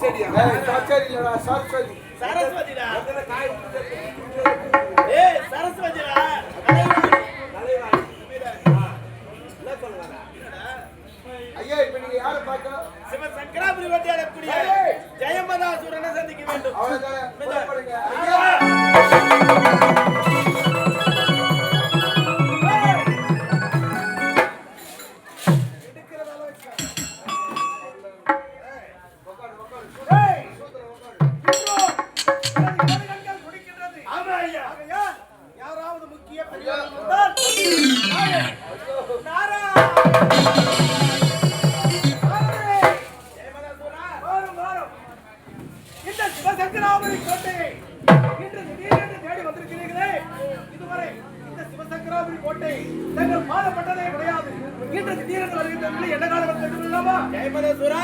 செடியா? சரி இல்லடா, சரஸ்வதி. சரஸ்வதிடா. எத்தனை காய் ஏய் சரஸ்வதிடா. தலைவாணி. என்ன சொல்லுவாங்க? ஐயா, இப்ப நீங்க யாரை பார்க்கணும்? சிவசங்கராபுரி வட்டியாடக்கூடிய ஜெயம்பதாசுரனை சந்திக்க வேண்டும். அவ்வளவுதான், புறப்படுங்க. யாராவது முக்கிய பெரியவர் வந்தால் இந்த சிவசங்கராபுரி கோட்டையை இன்று திடீரென்று தேடி வந்திருக்கிறீர்களே, இதுவரை இந்த சிவசங்கராபுரி கோட்டை தங்கள் பாதப்பட்டதே கிடையாது. இன்று திடீரென்று வருகின்ற என்ன காலம் தெரியுமா? ஜெயமதேஸ்வரா,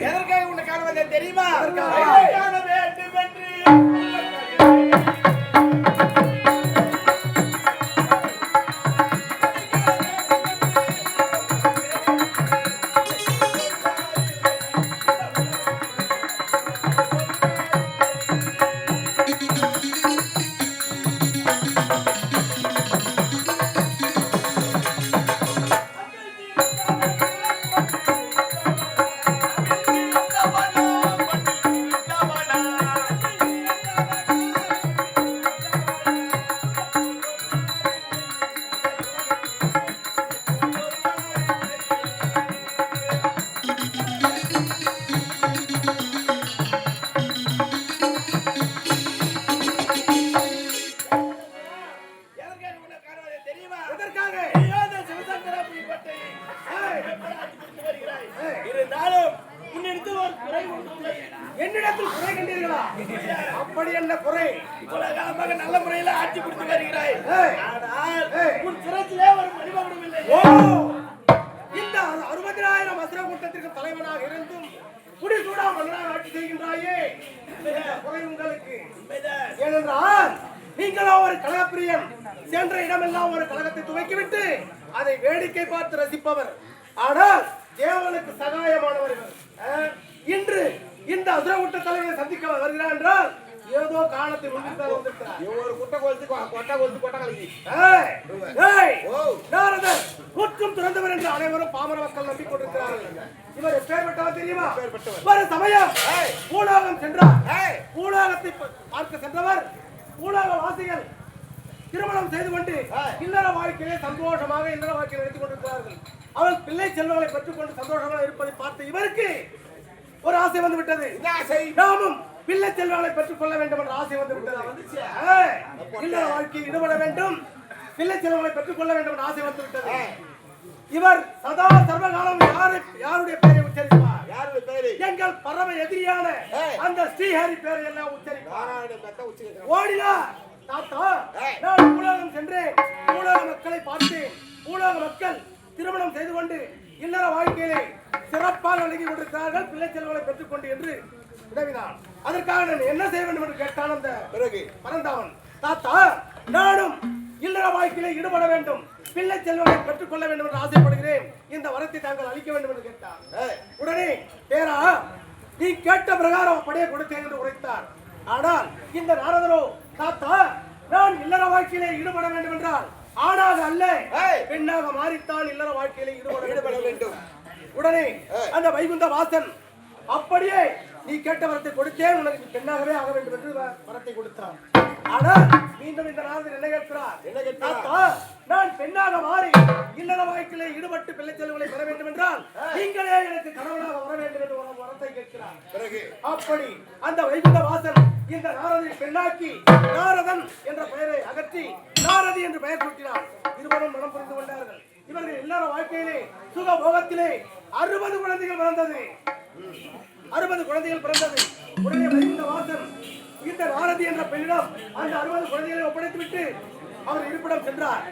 எதற்காக உன்னை காண வந்தேன் தெரியுமா? காண வேண்டும் என்று என்னிடத்தில் குறை கண்டீர்களா? அப்படி என்ன குறை? உலகமாக நல்ல முறையில் ஆட்சி புரிந்து வருகிறாய். ஆனால் உன் சிரத்திலே ஒரு மணிமகுடம் இல்லை. இந்த 60,000 அசுர கூட்டத்திற்கு தலைவனாக இருந்தும் குடிசூடா மன்னராக ஆட்சி செய்கின்றாயே, குறை உங்களுக்கு. ஏனென்றால் நீங்களோ ஒரு கலகப்பிரியன், சென்ற இடமெல்லாம் ஒரு கலகத்தை துவக்கிவிட்டு அதை வேடிக்கை பார்த்து ரசிப்பவர். ஆனால் தேவனுக்கு சகாயமானவர்கள். இன்று இந்த அசுரகுட்ட தலைவரை சந்திக்க வருகிறார் என்றால் ஏதோ காரணத்தை முன்னிட்டு வந்திருக்கிறார். ஒரு குட்டை கொளுத்து கொட்டை கலக்கி. நாரதர் குற்றம் துறந்தவர் என்று அனைவரும் பாமர மக்கள் நம்பிக்கொண்டிருக்கிறார்கள். இவர் எப்பேற்பட்டவர் தெரியுமா? ஒரு சமயம் பூலோகம் சென்றார். பூலோகத்தை பார்க்க சென்றவர் பூலோக வாசிகள் திருமணம் செய்து கொண்டு இல்லற வாழ்க்கையிலே சந்தோஷமாக இல்லற வாழ்க்கையை நடத்தி கொண்டிருக்கிறார்கள். அவள் பிள்ளை செல்வங்களை பெற்றுக்கொண்டு சந்தோஷமாக இருப்பதை பார்த்து இவருக்கு ஒரு ஆசை வந்து விட்டது. நாமும் பிள்ளை செல்வங்களை பெற்றுக் கொள்ள வேண்டும் என்ற ஆசை வந்து விட்டது. இல்லற வாழ்க்கையில் ஈடுபட வேண்டும், பிள்ளை செல்வங்களை பெற்றுக் கொள்ள வேண்டும் என்ற ஆசை வந்து விட்டது. இவர் சதா சர்வகாலம் யாருடைய பெயரை உச்சரிப்பார்? யாருடைய பெயரை? எங்கள் பரம எதிரியான அந்த ஸ்ரீஹரி பெயரை எல்லாம் உச்சரிப்பார். ஓடினார். தாத்தா, நான் பூலோகம் சென்றேன், பூலோக மக்களை பார்த்தேன். பூலோக மக்கள் திருமணம் செய்து கொண்டு இல்லற வாழ்க்கையிலே சிறப்பாக விளங்கி கொண்டிருக்கிறார்கள், பிள்ளை செல்வங்களை பெற்றுக்கொண்டு என்று உதவினான். அதற்காக நான் என்ன செய்ய வேண்டும் என்று கேட்டான் அந்த பிறகு பரந்தாவன். தாத்தா, நானும் இல்லற வாழ்க்கையிலே ஈடுபட வேண்டும், பிள்ளை செல்வங்களை பெற்றுக்கொள்ள வேண்டும் என்று ஆசைப்படுகிறேன், இந்த வரத்தை தாங்கள் அளிக்க வேண்டும் என்று கேட்டார். உடனே பேரா, நீ கேட்ட பிரகாரம் அப்படியே கொடுத்தேன் என்று உரைத்தார். ஆனால் இந்த நாரதரோ, தாத்தா, நான் இல்லற வாழ்க்கையிலே ஈடுபட வேண்டும் என்றால் ஆணாக அல்ல பெண்ணாக மாறித்தான் இல்லற வாழ்க்கையிலே ஈடுபட வேண்டும். உடனே அந்த வைகுந்த வாசன் அப்படியே நீ கேட்ட வரத்தை கொடுத்தேன், உனக்கு பெண்ணாகவே ஆக வேண்டும் என்று வரத்தை கொடுத்தான். ஆனால் மீண்டும் இந்த நாரதர் என்ன கேட்கிறார்? நான் பெண்ணாக மாறி இல்லற வாழ்க்கையிலே ஈடுபட்டு பிள்ளை செல்வங்களை பெற வேண்டும் என்றால் நீங்களே எனக்கு கணவனாக வர வேண்டும் என்று ஒரு வரத்தை கேட்கிறார். அப்படி அந்த வைகுந்த வாசன் இந்த நாரதை பெண்ணாக்கி நாரதன் என்ற பெயரை அகற்றி நாரதி என்று பெயர் சூட்டினார். இருவரும் மனம் புரிந்து கொண்டார்கள். இவர்கள் இல்லற வாழ்க்கையிலே சுக போகத்திலே 60 குழந்தைகள் பிறந்தது. 60 குழந்தைகள் பிறந்தது. உடனே வைகுந்த வாசன் இந்த நாரதி என்ற பெண்ணிடம் அந்த 60 குழந்தைகளை ஒப்படைத்து விட்டு அவர் இருப்பிடம் சென்றார்.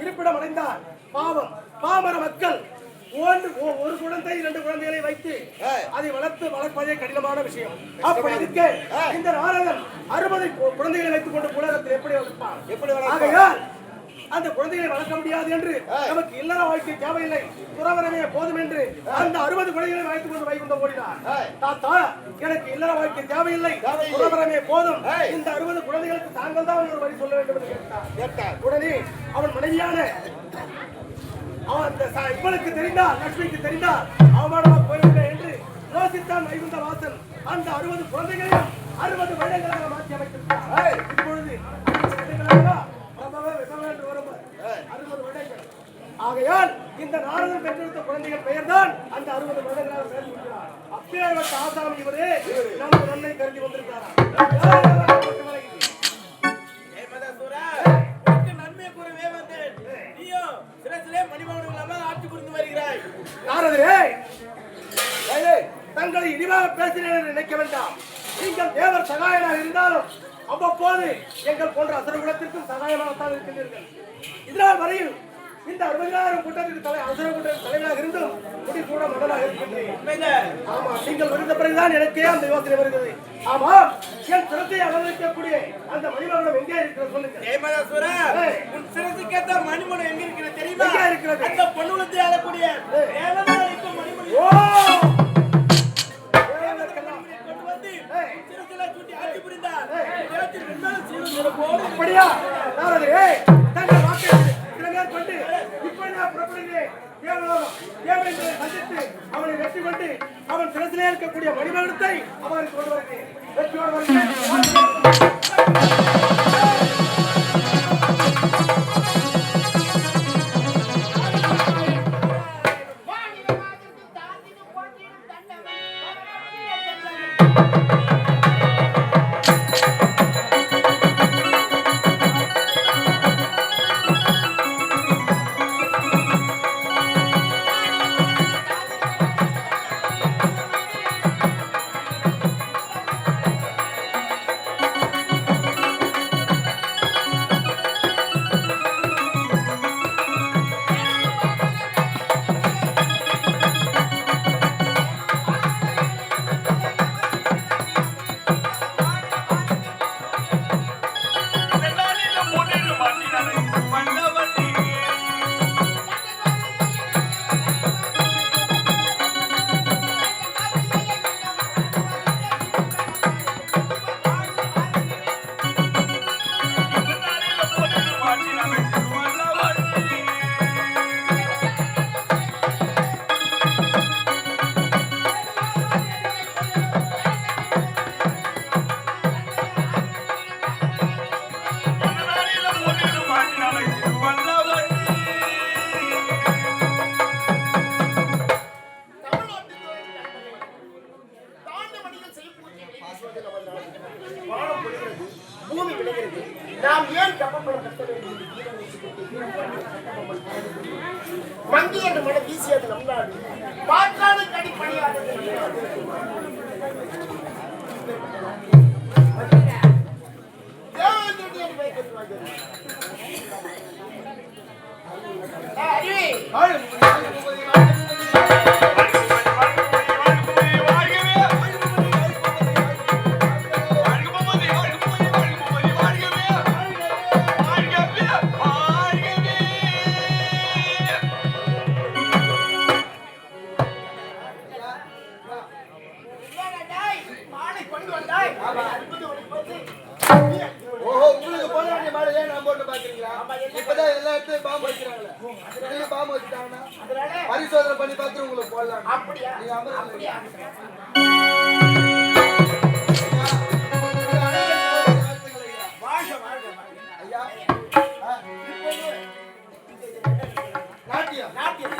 இருப்பிடம் அடைந்தார். பாவம் பாமர மக்கள் ஒரு குழந்தை 2 குழந்தைகளை வைத்து அதை வளர்ப்பதே கடினமான விஷயம். அப்படி இருக்க இந்த நாரதன் 60 குழந்தைகளை வைத்துக் கொண்டு உலகத்தில் எப்படி வளர்ப்பான்? ஆகையால் அந்த குழந்தைகளை வளர்க்க முடியாது என்று நமக்கு இல்லற வாழ்க்கை தேவையில்லை, துறவரமே போதும் என்று அந்த 60 குழந்தைகளை வைத்துக் கொண்டு வைகுண்டம் ஓடினார். தாத்தா, எனக்கு இல்லற வாழ்க்கை தேவையில்லை, துறவரமே போதும், இந்த 60 குழந்தைகளுக்கு தாங்கள் தான் ஒரு வழி சொல்ல வேண்டும் என்று கேட்டார். உடனே அவன் மனைவியான இவளுக்கு தெரிந்தால், லட்சுமிக்கு தெரிந்தால் அவமானமாக போய்விட்டேன் என்று யோசித்தான் வைகுண்ட வாசன். அந்த 60 குழந்தைகளையும் 60 வருடங்களாக மாற்றி அமைத்திருக்கிறார். இப்பொழுது ஆகையால் இந்த நாரதன் பெற்றெடுத்த குழந்தைகள் பெயர் தான் அந்த 60 வருடங்களாக பெயர்ந்திருக்கிறார். அப்பேற்பட்ட ஆசாமி இவரே நமக்கு நன்மை கருதி வந்திருக்கிறார். நன்மை கூறவே வந்தேன், நீயோ சிரசிலே மணிமகுடம் இல்லாமல் ஆட்சி புரிந்து வருகிறாய். நாரதரே, தங்களை இனிமாக பேசினேன் என்று நினைக்க வேண்டாம். நீங்கள் தேவர் சகாயனாக இருந்தாலும் அவ்வப்போது எங்கள் போன்ற அசுர குலத்திற்கும் சகாயமாகத்தான் இருக்கின்றீர்கள். இதனால் வரையில் இந்த 60,000 கூட்டத்திற்கு அசுர கூட்டத்திற்கு தலைவராக இருந்தும் முடி கூட மன்னராக இருக்கின்றேன். ஆமா, நீங்கள் வருந்த பிறகுதான் எனக்கே அந்த யோசனை வருகிறது. ஆமா, என் சிரத்தை அவதரிக்கக்கூடிய அந்த மணிமகுடம் எங்கே இருக்கிறது சொல்லுங்க. உன் சிரசுக்கேற்ற மணிமகுடம் எங்க இருக்கிறது தெரியுமா? எங்கே இருக்கிறது? அந்த பொண்ணுலத்தை ஆளக்கூடிய தேவனாருக்கும் மணிமகுடம். ஓ, அப்படியா? நாரதரே, தங்கள் வாக்கை இளைஞர் கொண்டு இப்படி நான் புறப்படுகிறேன். தேவேந்திரனை சந்தித்து அவனை வெற்றி கொண்டு அவன் சிரசிலே இருக்கக்கூடிய மணிமகுடத்தை அவனுக்கு கொண்டு வருகிறேன். வெற்றியோடு வருகிறேன். பூமி விளைகிறது, நாம் ஏன் கப்பப்பட கட்ட வேண்டும்? மங்கி என்ற மனம் வீசியது நம் நாடு, பாற்றாடு கடிப்பணியானது. ஓஹோ, உங்களுக்கு போன வேண்டிய மாடலே நான் போட்டு பாக்குறீங்களா? இப்பதான் எல்லா இடத்துலயும் பாம்பு வச்சுறாங்களே, இதுலயும் பாம்பு வச்சுட்டாங்கன்னா பரிசோதனை பண்ணி பார்த்து உங்களுக்கு போடலாம். அப்படியா? நீங்க அமர்ந்து ஐயா, நாட்டியம் நாட்டியம்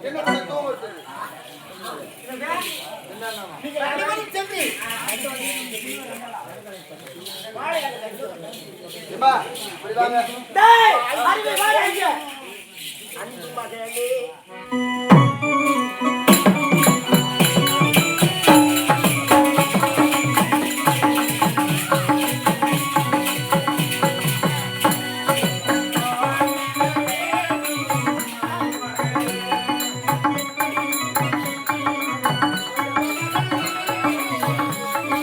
என்ன பண்ண தூங்க வருது நீங்கள் அனைவரும் சென்று ஏம்மா, இப்படி வாங்க. டேய் அறிவு வாடா இங்க அன்பு மகனே